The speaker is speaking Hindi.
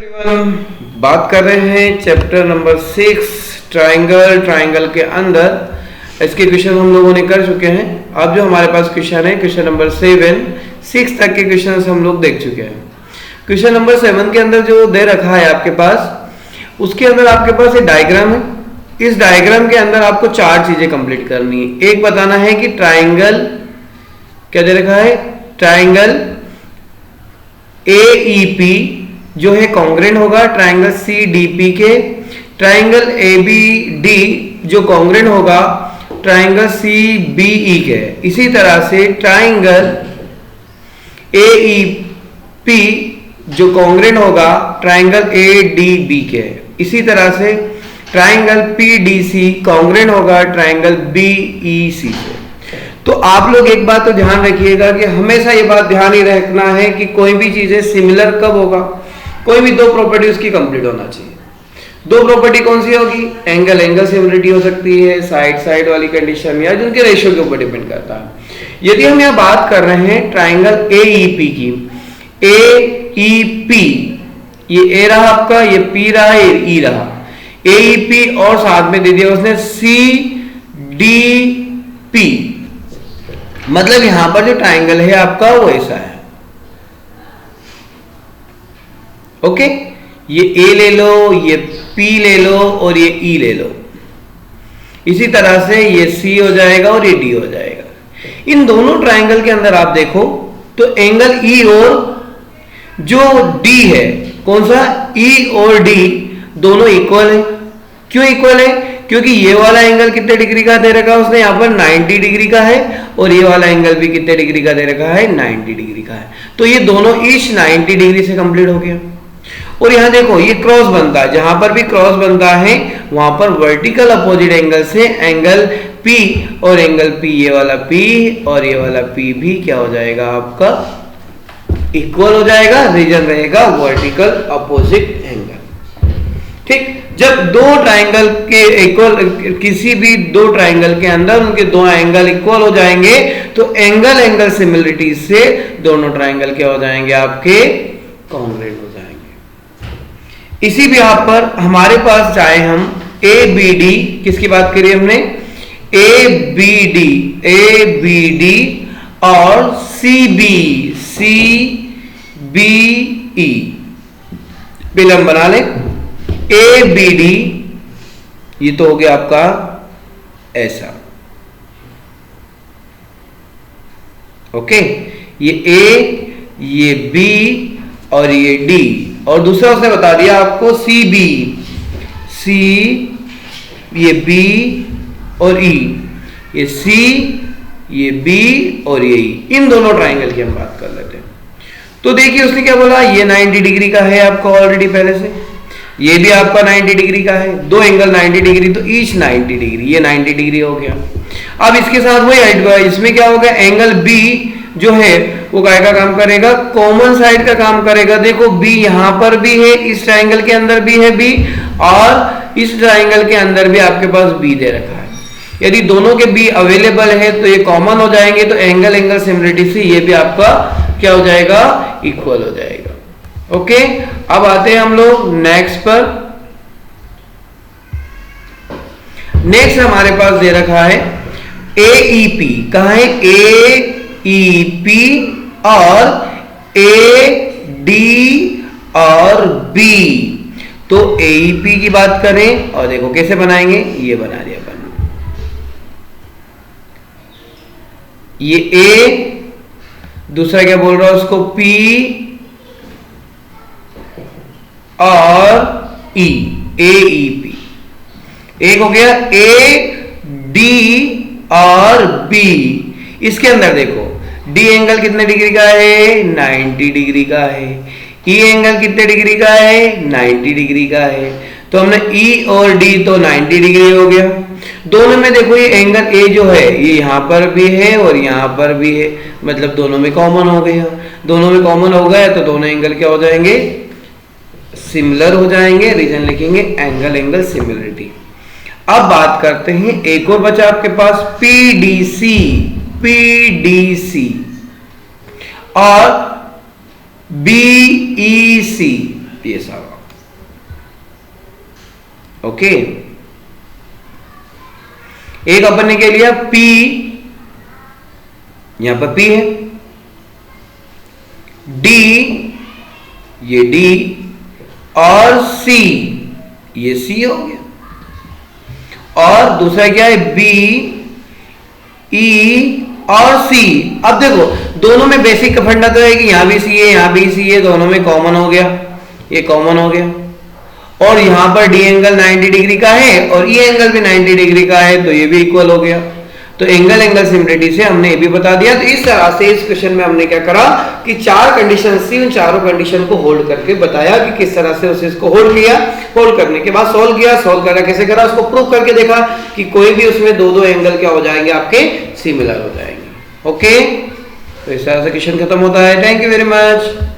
एवरीवन, बात कर रहे हैं चैप्टर नंबर 6 ट्राइंगल के अंदर इसके क्वेश्चन हम लोगों ने कर चुके हैं। अब जो हमारे पास क्वेश्चन है क्वेश्चन नंबर 6 तक के क्वेश्चन हम लोग देख चुके हैं। क्वेश्चन नंबर 7 के अंदर जो दे रखा है आपके पास, उसके अंदर आपके पास एक डायग्राम है। इस डायग्राम के अंदर आपको 4 चीजें कंप्लीट करनी है। एक बताना है कि ट्राइंगल क्या दे रखा है, ट्राइंगल AEP जो है कॉन्ग्रेंट होगा ट्राइंगल CDP के, ट्राइंगल ABD जो कॉन्ग्रेंट होगा ट्राइंगल CBE के। इसी तरह से ट्राइंगल AEP जो कॉन्ग्रेंट होगा ट्राइंगल ADB के। इसी तरह से ट्राइंगल PDC कॉन्ग्रेंट होगा ट्राइंगल BEC से। तो आप लोग एक बात तो ध्यान रखिएगा कि हमेशा ये बात ध्यान ही रखना है कि कोई भी चीजें सिमिलर कब होगा, कोई भी दो प्रॉपर्टी उसकी कंप्लीट होना चाहिए। दो प्रॉपर्टी कौन सी होगी, एंगल सिमिलरिटी हो सकती है, साइड वाली कंडीशन या जिनके रेशियो के ऊपर डिपेंड करता है। यदि हम यहाँ बात कर रहे हैं ट्राइंगल AEP की, AEP ये A रहा आपका, ये P रहा, ये E रहा, AEP और साथ में दे दिया उसने CDP, मतलब यहां पर जो ट्राइंगल है आपका वो ऐसा है। ओके, ये A ले लो, ये P ले लो और ये E ले लो। इसी तरह से ये C हो जाएगा और ये D हो जाएगा। इन दोनों ट्राइंगल के अंदर आप देखो तो एंगल E और जो D है, कौन सा E और D दोनों इक्वल है। क्यों इक्वल है, क्योंकि ये वाला एंगल कितने डिग्री का दे रखा है उसने यहाँ पर 90 डिग्री का है, और ये वाला एंगल भी कितने डिग्री का दे रखा है 90 डिग्री का है। तो ये दोनों ईच 90 डिग्री से कंप्लीट हो गया। और यहाँ देखो ये क्रॉस बनता है, जहां पर भी क्रॉस बनता है वहां पर वर्टिकल अपोजिट एंगल से एंगल P और एंगल P, ये वाला P और ये वाला P भी क्या हो जाएगा आपका इक्वल हो जाएगा, रीजन रहेगा वर्टिकल अपोजिट एंगल। ठीक, जब दो ट्राइंगल के इक्वल, किसी भी दो ट्राइंगल के अंदर उनके दो एंगल इक्वल हो जाएंगे तो एंगल सिमिलरिटी से दोनों ट्राइंगल क्या हो जाएंगे आपके कॉन्ग्रेंट हो जाएंगे। इसी भी यहां पर हमारे पास चाहे हम ABD, किसकी बात करिए हमने, ABD और CBE पहले हम बना लें। ABD ये तो हो गया आपका ऐसा, ओके, ये A, ये B और ये D, और दूसरा उसने बता दिया आपको CB, C, ये B और E, ये C, ये B और ये E, इन दोनों ट्राइंगल की हम बात कर लेते हैं। तो देखिए उसने क्या बोला, ये 90 डिग्री का है आपका ऑलरेडी पहले से, ये भी आपका 90 डिग्री का है, दो एंगल 90 डिग्री तो ईच 90 डिग्री, ये 90 डिग्री हो गया। अब इसके साथ वही इसमें क्या होगा, एंगल B जो है वो काय का काम करेगा, कॉमन साइड का काम करेगा। देखो B यहां पर भी है, इस ट्राइंगल के अंदर भी है B, और इस ट्राइंगल के अंदर भी आपके पास B दे रखा है। यदि दोनों के B अवेलेबल है तो ये कॉमन हो जाएंगे, तो एंगल सिमिलरिटी से ये भी आपका क्या हो जाएगा, इक्वल हो जाएगा। ओके, अब आते हैं हम लोग नेक्स्ट पर। नेक्स्ट हमारे पास दे रखा है AEP, कहा है AEP और AD और B। तो AEP की बात करें और देखो कैसे बनाएंगे, ये बना दिया अपन, ये A, दूसरा क्या बोल रहा है उसको P और E, AEP। एक हो गया AD और B। इसके अंदर देखो D एंगल कितने डिग्री का है, 90 डिग्री का है, E एंगल कितने डिग्री का है, 90 डिग्री का है। तो हमने E और D तो 90 डिग्री हो गया। दोनों में देखो ये एंगल A जो है ये यहां पर भी है और यहां पर भी है, मतलब दोनों में कॉमन हो गया। दोनों में कॉमन हो गया तो दोनों एंगल क्या हो जाएंगे, सिमिलर हो जाएंगे, रीजन लिखेंगे एंगल सिमिलरिटी। अब बात करते हैं, एक और बचा आपके पास PDC और BEC ये सारा। ओके, एक अपन ने क्या लिया, P, यहां पर P है, D, ये D, और C, ये C हो गया, और दूसरा क्या है, B, E और C। अब देखो दोनों में बेसिक फंडा तो है कि यहां भी C है, यहां भी C है, दोनों में कॉमन हो गया, ये कॉमन हो गया, और यहां पर D एंगल 90 डिग्री का है और E एंगल भी 90 डिग्री का है, तो ये भी इक्वल हो गया। तो एंगल एंगल सिमिलरिटी से हमने ये भी बता दिया। तो इस तरह से इस क्वेश्चन में हमने क्या करा कि चार कंडीशन थी, उन चारों कंडीशन को होल्ड करके बताया कि किस तरह से उसे इसको होल्ड किया, होल्ड करने के बाद सोल्व किया, सोल्व करके कैसे करा, उसको प्रूव करके देखा कि कोई भी उसमें दो दो एंगल क्या हो जाएंगे, आपके सिमिलर हो जाएंगे। ओके, तो इस तरह से क्वेश्चन खत्म होता है। Thank you very much.